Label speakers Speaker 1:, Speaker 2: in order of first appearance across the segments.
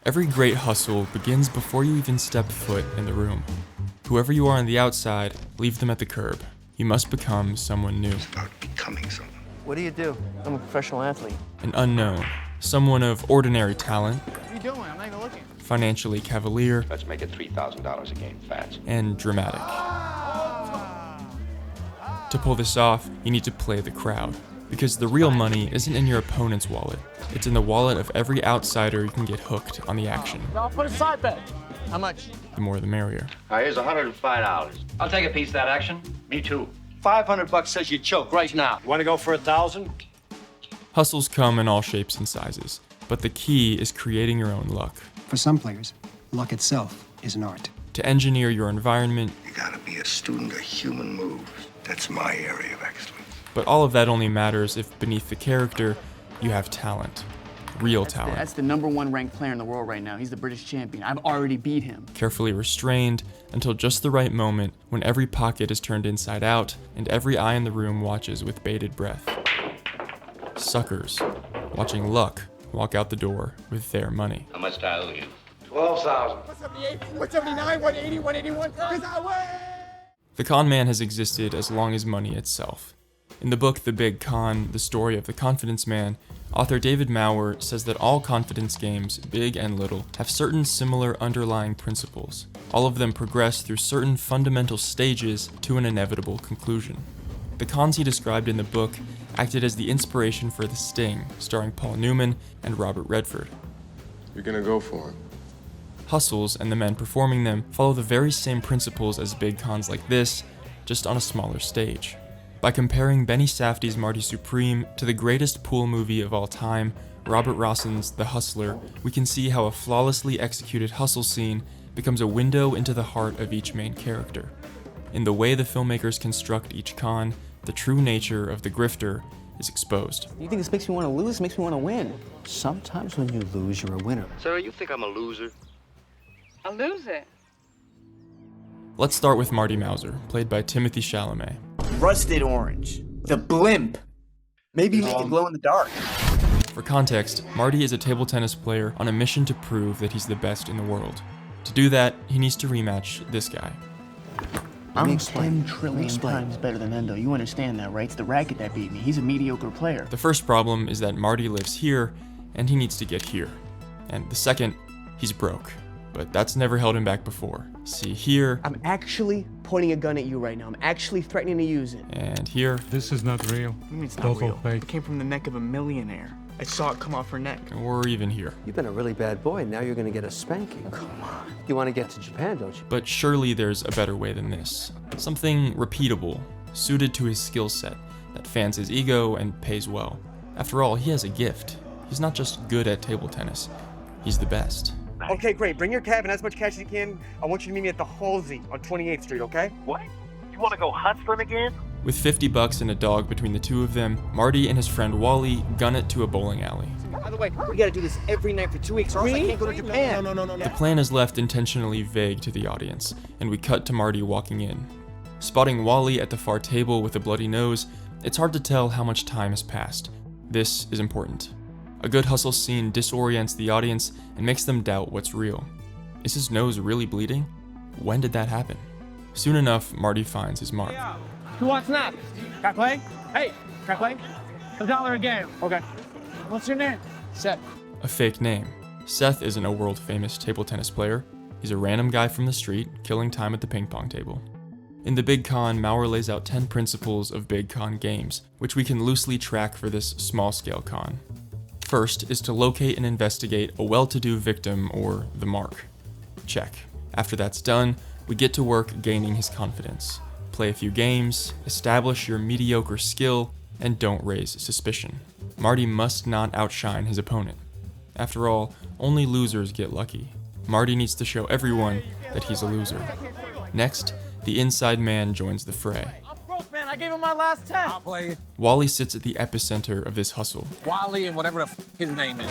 Speaker 1: Every great hustle begins before you even step foot in the room. Whoever you are on the outside, leave them at the curb. You must become someone new.
Speaker 2: It's about becoming someone.
Speaker 3: What do you do? I'm a professional athlete.
Speaker 1: An unknown, someone of ordinary talent.
Speaker 3: What are you doing? I'm not even looking.
Speaker 1: Financially cavalier.
Speaker 4: Let's make it $3,000 a game, Fats.
Speaker 1: And dramatic. To pull this off, you need to play the crowd. Because the real money isn't in your opponent's wallet. It's in the wallet of every outsider you can get hooked on the action.
Speaker 3: I'll put a side bet. How much?
Speaker 1: The more the merrier.
Speaker 4: All right, here's $105.
Speaker 5: I'll take a piece of that action.
Speaker 4: Me too.
Speaker 5: $500 says you choke right now.
Speaker 4: Want to go for 1,000?
Speaker 1: Hustles come in all shapes and sizes, but the key is creating your own luck.
Speaker 6: For some players, luck itself is an art.
Speaker 1: To engineer your environment.
Speaker 2: You gotta be a student of human moves. That's my area of excellence.
Speaker 1: But all of that only matters if beneath the character, you have talent. Real talent.
Speaker 3: That's the #1 ranked player in the world right now. He's the British champion. I've already beat him.
Speaker 1: Carefully restrained until just the right moment when every pocket is turned inside out and every eye in the room watches with bated breath. Suckers, watching luck walk out the door with their money.
Speaker 4: How much do I owe you?
Speaker 2: 12,000.
Speaker 3: 178, 179, 180, 181. Because I win!
Speaker 1: The con man has existed as long as money itself. In the book The Big Con, The Story of the Confidence Man, author David Mauser says that all confidence games, big and little, have certain similar underlying principles. All of them progress through certain fundamental stages to an inevitable conclusion. The cons he described in the book acted as the inspiration for The Sting, starring Paul Newman and Robert Redford.
Speaker 7: You're gonna go for it.
Speaker 1: Hustles and the men performing them follow the very same principles as big cons like this, just on a smaller stage. By comparing Benny Safdie's Marty Supreme to the greatest pool movie of all time, Robert Rossen's The Hustler, we can see how a flawlessly executed hustle scene becomes a window into the heart of each main character. In the way the filmmakers construct each con, the true nature of the grifter is exposed.
Speaker 3: You think this makes me want to lose? It makes me want to win. Sometimes when you lose, you're a winner.
Speaker 4: Sarah, you think I'm a loser?
Speaker 8: A loser?
Speaker 1: Let's start with Marty Mauser, played by Timothée Chalamet.
Speaker 9: Rusted orange. The blimp. Maybe make it glow in the dark.
Speaker 1: For context, Marty is a table tennis player on a mission to prove that he's the best in the world. To do that, he needs to rematch this guy.
Speaker 3: I'm 10 trillion times better than Endo. You understand that, right? It's the racket that beat me. He's a mediocre player.
Speaker 1: The first problem is that Marty lives here, and he needs to get here. And the second, he's broke. But that's never held him back before. See here.
Speaker 3: I'm actually pointing a gun at you right now. I'm actually threatening to use it.
Speaker 1: And here.
Speaker 10: This is not real.
Speaker 3: I mean, it's not
Speaker 10: Total
Speaker 3: real.
Speaker 10: fake.
Speaker 3: It came from the neck of a millionaire. I saw it come off her neck.
Speaker 1: Or even here.
Speaker 11: You've been a really bad boy. Now you're going to get a spanking.
Speaker 3: Come on.
Speaker 11: You want to get to Japan, don't you?
Speaker 1: But surely there's a better way than this. Something repeatable, suited to his skill set, that fans his ego and pays well. After all, he has a gift. He's not just good at table tennis. He's the best.
Speaker 12: Okay, great. Bring your cab and as much cash as you can. I want you to meet me at the Halsey on 28th Street, okay?
Speaker 13: What? You want to go hustling again?
Speaker 1: With $50 and a dog between the two of them, Marty and his friend Wally gun it to a bowling alley.
Speaker 12: By the way, we gotta do this every night for 2 weeks or else I can't go to Japan. No.
Speaker 1: The plan is left intentionally vague to the audience, and we cut to Marty walking in. Spotting Wally at the far table with a bloody nose, it's hard to tell how much time has passed. This is important. A good hustle scene disorients the audience and makes them doubt what's real. Is his nose really bleeding? When did that happen? Soon enough, Marty finds his mark.
Speaker 12: Who wants snaps? Can I play? Hey, can I play? $1 a game. Okay. What's your name? Seth.
Speaker 1: A fake name. Seth isn't a world-famous table tennis player. He's a random guy from the street, killing time at the ping pong table. In The Big Con, Mauser lays out 10 principles of Big Con games, which we can loosely track for this small-scale con. First is to locate and investigate a well-to-do victim or the mark. Check. After that's done, we get to work gaining his confidence. Play a few games, establish your mediocre skill, and don't raise suspicion. Marty must not outshine his opponent. After all, only losers get lucky. Marty needs to show everyone that he's a loser. Next, the inside man joins the fray.
Speaker 12: Man, I gave him my last 10. I'll play it.
Speaker 1: Wally sits at the epicenter of this hustle.
Speaker 12: Wally and whatever his name is.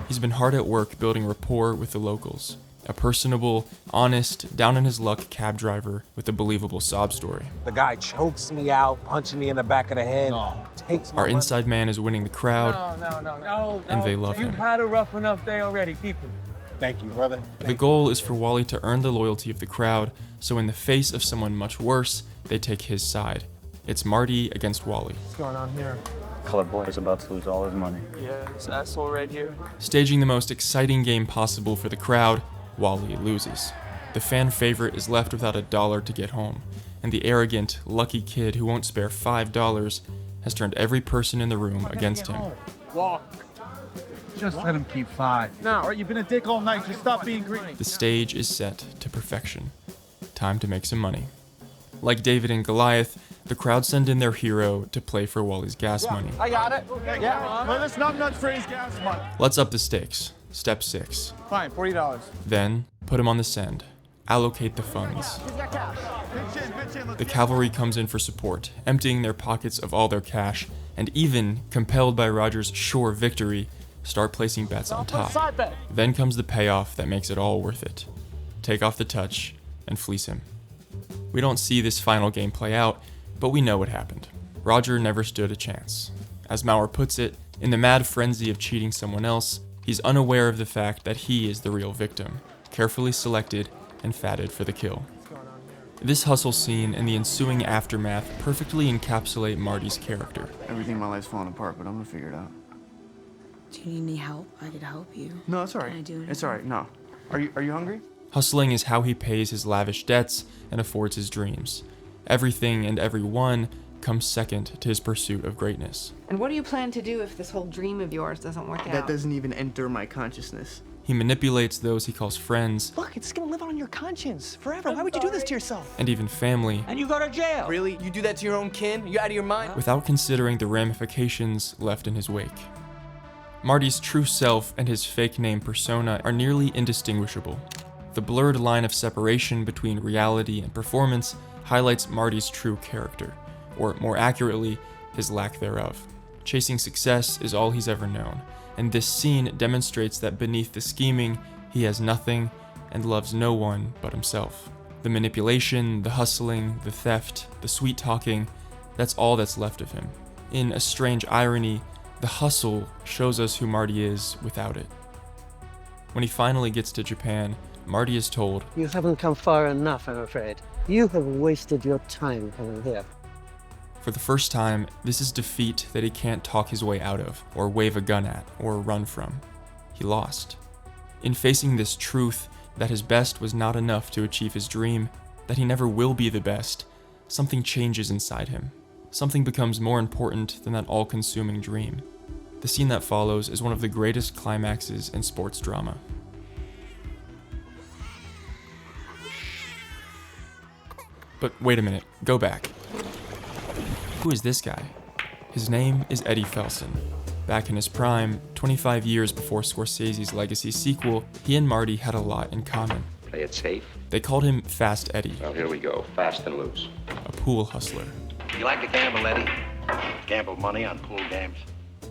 Speaker 1: He's been hard at work building rapport with the locals. A personable, honest, down-on-his-luck cab driver with a believable sob story.
Speaker 13: The guy chokes me out, punching me in the back of the head. Takes
Speaker 1: Our inside man is winning the crowd,
Speaker 12: No.
Speaker 1: and they love him.
Speaker 12: You've had a rough enough day already. Keep it. Thank you, brother.
Speaker 1: The goal is for Wally to earn the loyalty of the crowd, so in the face of someone much worse, they take his side. It's Marty against Wally.
Speaker 12: What's going on here?
Speaker 10: Colored boy is about to lose all his money.
Speaker 12: Yeah, this asshole right here.
Speaker 1: Staging the most exciting game possible for the crowd, Wally loses. The fan favorite is left without $1 to get home, and the arrogant, lucky kid who won't spare $5 has turned every person in the room against him.
Speaker 12: Walk. Just let him keep 5. No. All right, you've been a dick all night. Just stop being greedy.
Speaker 1: The stage is set to perfection. Time to make some money. Like David and Goliath, the crowd send in their hero to play for Wally's gas money.
Speaker 12: I got it. Yeah. Well, this numbnuts for his gas money.
Speaker 1: Let's up the stakes. Step 6.
Speaker 12: Fine, $40.
Speaker 1: Then, put him on the send. Allocate the funds. The cavalry comes in for support, emptying their pockets of all their cash, and even, compelled by Roger's sure victory, start placing bets on top. Then comes the payoff that makes it all worth it. Take off the touch and fleece him. We don't see this final game play out, but we know what happened. Roger never stood a chance. As Mauser puts it, in the mad frenzy of cheating someone else, he's unaware of the fact that he is the real victim, carefully selected and fatted for the kill. This hustle scene and the ensuing aftermath perfectly encapsulate Marty's character.
Speaker 3: Everything in my life's falling apart, but I'm gonna figure it out.
Speaker 8: Do you need any help? I could help you.
Speaker 3: No, it's alright.
Speaker 8: Can I do anything?
Speaker 3: It's alright. No. Are you hungry?
Speaker 1: Hustling is how he pays his lavish debts and affords his dreams. Everything and everyone comes second to his pursuit of greatness.
Speaker 8: And what do you plan to do if this whole dream of yours doesn't work out?
Speaker 3: That doesn't even enter my consciousness.
Speaker 1: He manipulates those he calls friends.
Speaker 3: Look, it's gonna live on your conscience forever. Why would you do this to yourself?
Speaker 1: And even family.
Speaker 9: And you go to jail. Really? You do that to your own kin? You out of your mind?
Speaker 1: Without considering the ramifications left in his wake. Marty's true self and his fake name persona are nearly indistinguishable. The blurred line of separation between reality and performance highlights Marty's true character, or more accurately, his lack thereof. Chasing success is all he's ever known, and this scene demonstrates that beneath the scheming, he has nothing and loves no one but himself. The manipulation, the hustling, the theft, the sweet talking, that's all that's left of him. In a strange irony, the hustle shows us who Marty is without it. When he finally gets to Japan, Marty is told,
Speaker 11: You haven't come far enough, I'm afraid. You have wasted your time coming here.
Speaker 1: for the first time, this is defeat that he can't talk his way out of, or wave a gun at, or run from. He lost. In facing this truth that his best was not enough to achieve his dream, that he never will be the best, something changes inside him. Something becomes more important than that all-consuming dream. The scene that follows is one of the greatest climaxes in sports drama. But wait a minute, go back. Who is this guy? His name is Eddie Felson. Back in his prime, 25 years before Scorsese's Legacy sequel, he and Marty had a lot in common.
Speaker 4: Play it safe.
Speaker 1: They called him Fast Eddie,
Speaker 4: Well, here we go. Fast and loose.
Speaker 1: a pool hustler.
Speaker 4: You like to gamble, Eddie? Gamble money on pool games?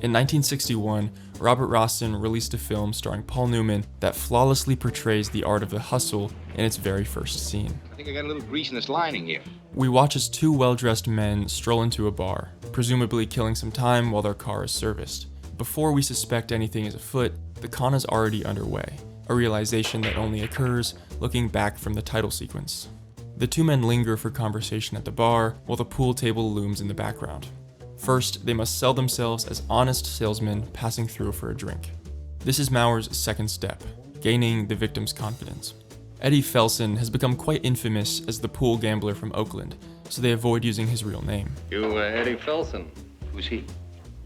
Speaker 1: In 1961, Robert Rossen released a film starring Paul Newman that flawlessly portrays the art of the hustle in its very first scene.
Speaker 4: I think I got a little grease in this lining here.
Speaker 1: We watch as two well-dressed men stroll into a bar, presumably killing some time while their car is serviced. Before we suspect anything is afoot, the con is already underway, a realization that only occurs looking back from the title sequence. The two men linger for conversation at the bar, while the pool table looms in the background. First, they must sell themselves as honest salesmen passing through for a drink. This is Mauser's second step, gaining the victim's confidence. Eddie Felson has become quite infamous as the pool gambler from Oakland, so they avoid using his real name.
Speaker 4: You, Eddie Felson. Who's he?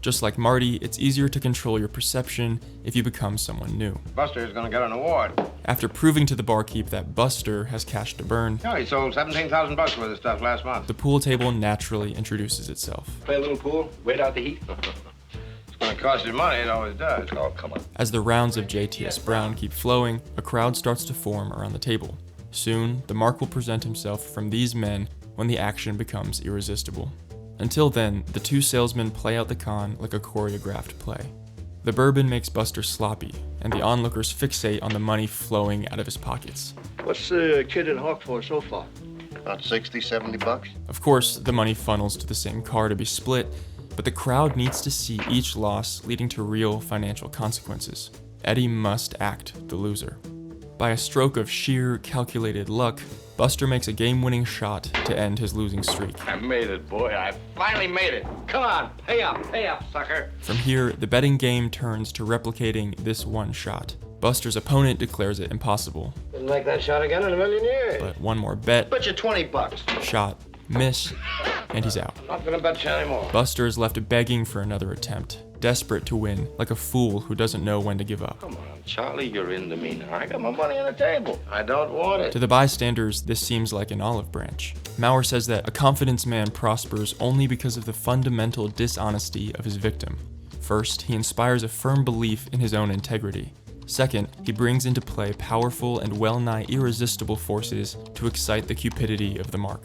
Speaker 1: Just like Marty, it's easier to control your perception if you become someone new.
Speaker 4: Buster's gonna get an award.
Speaker 1: After proving to the barkeep that Buster has cash to burn,
Speaker 4: No, he sold $17,000 worth of stuff last month.
Speaker 1: the pool table naturally introduces itself.
Speaker 4: Play a little pool, wait out the heat. It's gonna cost you money, it always does. Oh, come on.
Speaker 1: As the rounds of JTS Brown keep flowing, a crowd starts to form around the table. Soon, the mark will present himself from these men when the action becomes irresistible. Until then, the two salesmen play out the con like a choreographed play. The bourbon makes Buster sloppy, and the onlookers fixate on the money flowing out of his pockets.
Speaker 4: What's the kid in Hawk for so far? About 60, 70 bucks.
Speaker 1: Of course, the money funnels to the same car to be split, but the crowd needs to see each loss leading to real financial consequences. Eddie must act the loser. By a stroke of sheer, calculated luck, Buster makes a game-winning shot to end his losing streak.
Speaker 4: I made it, boy. I finally made it. Come on, pay up, sucker.
Speaker 1: From here, the betting game turns to replicating this one shot. Buster's opponent declares it impossible.
Speaker 4: Didn't make that shot again in a million years.
Speaker 1: But one more bet,
Speaker 4: Bet you $20.
Speaker 1: shot, miss, and he's out.
Speaker 4: Not gonna bet you anymore.
Speaker 1: Buster is left begging for another attempt, desperate to win, like a fool who doesn't know when to give up.
Speaker 4: Come on, Charlie, you're into me now. I got my money on the table. I don't want it.
Speaker 1: To the bystanders, this seems like an olive branch. Mauser says that a confidence man prospers only because of the fundamental dishonesty of his victim. First, he inspires a firm belief in his own integrity. Second, he brings into play powerful and well-nigh irresistible forces to excite the cupidity of the mark.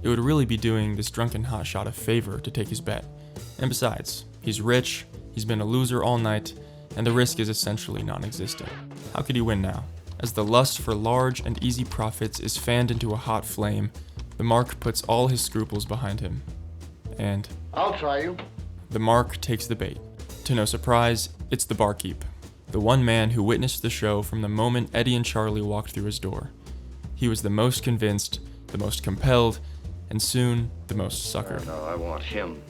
Speaker 1: It would really be doing this drunken hotshot a favor to take his bet. And besides, he's rich, he's been a loser all night, and the risk is essentially non-existent. How could he win now? As the lust for large and easy profits is fanned into a hot flame, the mark puts all his scruples behind him. And
Speaker 4: I'll try you.
Speaker 1: the mark takes the bait. To no surprise, it's the barkeep, the one man who witnessed the show from the moment Eddie and Charlie walked through his door. He was the most convinced, the most compelled, and soon the most suckered.
Speaker 4: No, I want him.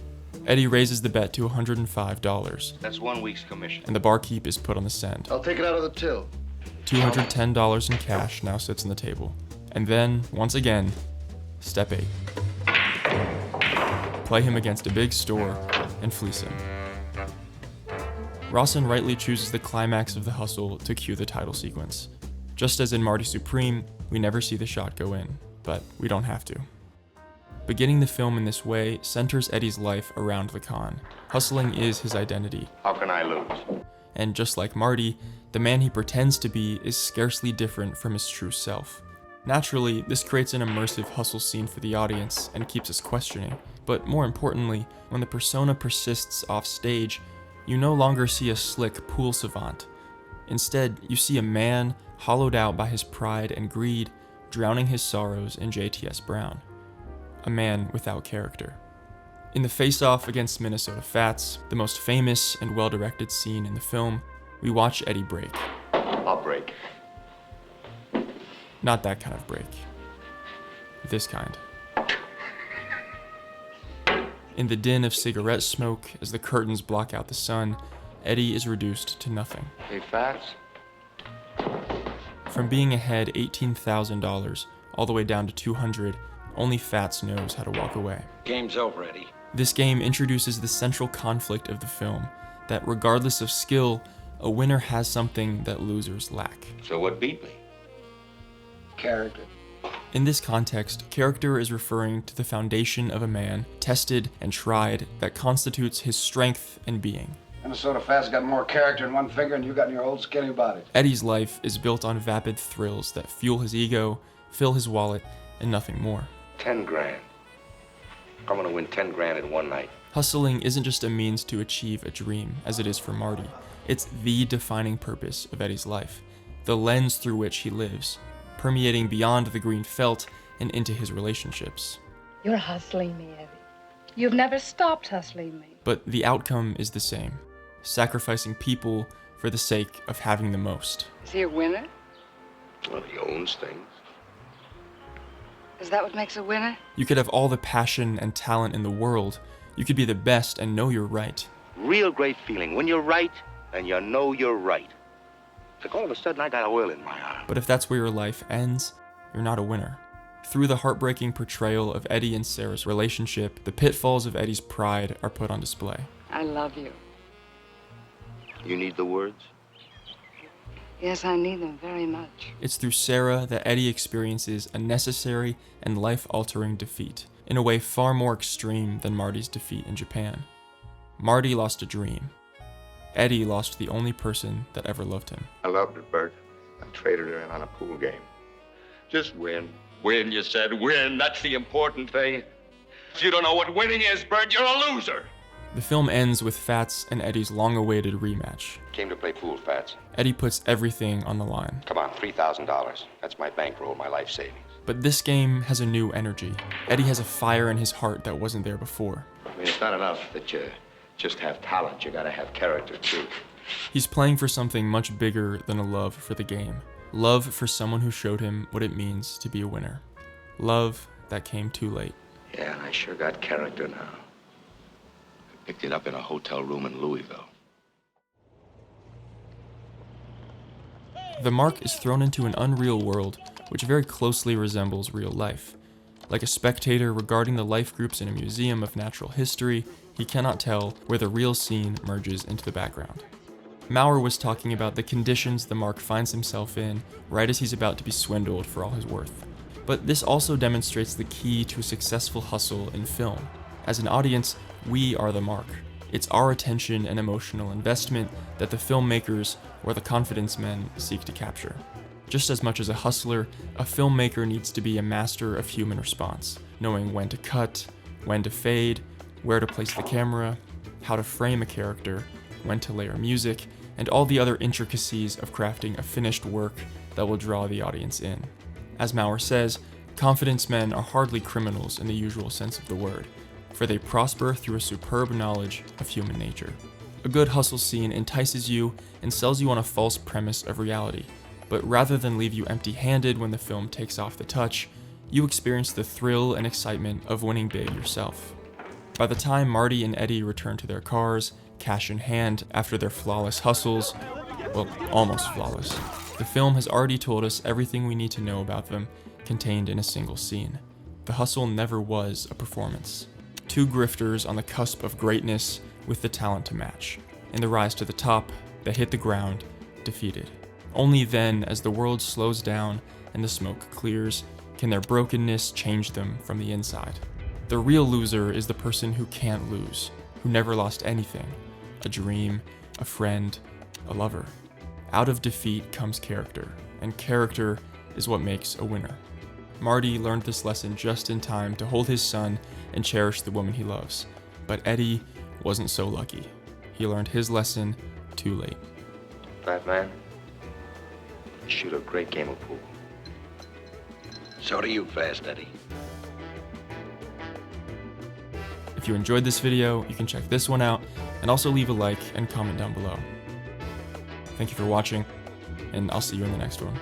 Speaker 1: Eddie raises the bet to $105,
Speaker 4: That's 1 week's commission.
Speaker 1: and the barkeep is put on the scent.
Speaker 4: I'll take it out of the till.
Speaker 1: $210 in cash now sits on the table. And then, once again, step 8. Play him against a big store and fleece him. Rawson rightly chooses the climax of the hustle to cue the title sequence. Just as in Marty Supreme, we never see the shot go in, but we don't have to. Beginning the film in this way centers Eddie's life around the con. Hustling is his identity.
Speaker 4: How can I lose?
Speaker 1: And just like Marty, the man he pretends to be is scarcely different from his true self. Naturally, this creates an immersive hustle scene for the audience and keeps us questioning. But more importantly, when the persona persists off stage, you no longer see a slick pool savant. Instead, you see a man hollowed out by his pride and greed, drowning his sorrows in JTS Brown. A man without character. In the face-off against Minnesota Fats, the most famous and well-directed scene in the film, we watch Eddie break.
Speaker 4: I'll break.
Speaker 1: Not that kind of break. This kind. In the din of cigarette smoke, as the curtains block out the sun, Eddie is reduced to nothing.
Speaker 4: Hey, Fats.
Speaker 1: From being ahead $18,000 all the way down to $200, only Fats knows how to walk away.
Speaker 4: Game's over, Eddie.
Speaker 1: This game introduces the central conflict of the film, that regardless of skill, a winner has something that losers lack.
Speaker 4: So what beat me? Character.
Speaker 1: In this context, character is referring to the foundation of a man, tested and tried, that constitutes his strength and being.
Speaker 4: Minnesota Fats got more character in one finger than you got in your old skinny body.
Speaker 1: Eddie's life is built on vapid thrills that fuel his ego, fill his wallet, and nothing more.
Speaker 4: 10 grand. I'm gonna win 10 grand in one night.
Speaker 1: Hustling isn't just a means to achieve a dream, as it is for Marty. It's the defining purpose of Eddie's life, the lens through which he lives, permeating beyond the green felt and into his relationships.
Speaker 14: You're hustling me, Eddie. You've never stopped hustling me.
Speaker 1: But the outcome is the same, sacrificing people for the sake of having the most.
Speaker 14: Is he a winner?
Speaker 4: Well, he owns things.
Speaker 14: Is that what makes a winner?
Speaker 1: You could have all the passion and talent in the world. You could be the best and know you're right.
Speaker 4: Real great feeling when you're right and you know you're right. It's like all of a sudden I got oil in my arm.
Speaker 1: But if that's where your life ends, you're not a winner. Through the heartbreaking portrayal of Eddie and Sarah's relationship, the pitfalls of Eddie's pride are put on display.
Speaker 14: I love you.
Speaker 4: You need the words?
Speaker 14: Yes, I need them very much.
Speaker 1: It's through Sarah that Eddie experiences a necessary and life-altering defeat, in a way far more extreme than Marty's defeat in Japan. Marty lost a dream. Eddie lost the only person that ever loved him.
Speaker 2: I loved her, Bert. I traded her in on a pool game.
Speaker 4: Just win. Win, you said. Win. That's the important thing. If you don't know what winning is, Bert, you're a loser.
Speaker 1: The film ends with Fats and Eddie's long-awaited rematch.
Speaker 4: Came to play pool, Fats.
Speaker 1: Eddie puts everything on the line.
Speaker 4: Come on, $3,000. That's my bankroll, my life savings.
Speaker 1: But this game has a new energy. Eddie has a fire in his heart that wasn't there before.
Speaker 4: I mean, it's not enough that you just have talent. You gotta have character, too.
Speaker 1: He's playing for something much bigger than a love for the game. Love for someone who showed him what it means to be a winner. Love that came too late.
Speaker 4: Yeah, I sure got character now. I picked it up in a hotel room in Louisville.
Speaker 1: The Mark is thrown into an unreal world which very closely resembles real life. Like a spectator regarding the life groups in a museum of natural history, he cannot tell where the real scene merges into the background. Maurer was talking about the conditions the Mark finds himself in right as he's about to be swindled for all his worth. But this also demonstrates the key to a successful hustle in film. As an audience, we are the Mark. It's our attention and emotional investment that the filmmakers or the confidence men seek to capture. Just as much as a hustler, a filmmaker needs to be a master of human response, knowing when to cut, when to fade, where to place the camera, how to frame a character, when to layer music, and all the other intricacies of crafting a finished work that will draw the audience in. As Maurer says, confidence men are hardly criminals in the usual sense of the word, for they prosper through a superb knowledge of human nature. A good hustle scene entices you and sells you on a false premise of reality, but rather than leave you empty-handed when the film takes off the touch, you experience the thrill and excitement of winning big yourself. By the time Marty and Eddie return to their cars, cash in hand after their flawless hustles, well, almost flawless, the film has already told us everything we need to know about them, contained in a single scene. The hustle never was a performance. Two grifters on the cusp of greatness with the talent to match. In the rise to the top, they hit the ground, defeated. Only then, as the world slows down and the smoke clears, can their brokenness change them from the inside. The real loser is the person who can't lose, who never lost anything, a dream, a friend, a lover. Out of defeat comes character, and character is what makes a winner. Marty learned this lesson just in time to hold his son and cherish the woman he loves, but Eddie wasn't so lucky. He learned his lesson too late.
Speaker 4: Fat man, you shoot a great game of pool. So do you, Fast Eddie.
Speaker 1: If you enjoyed this video, you can check this one out, and also leave a like and comment down below. Thank you for watching, and I'll see you in the next one.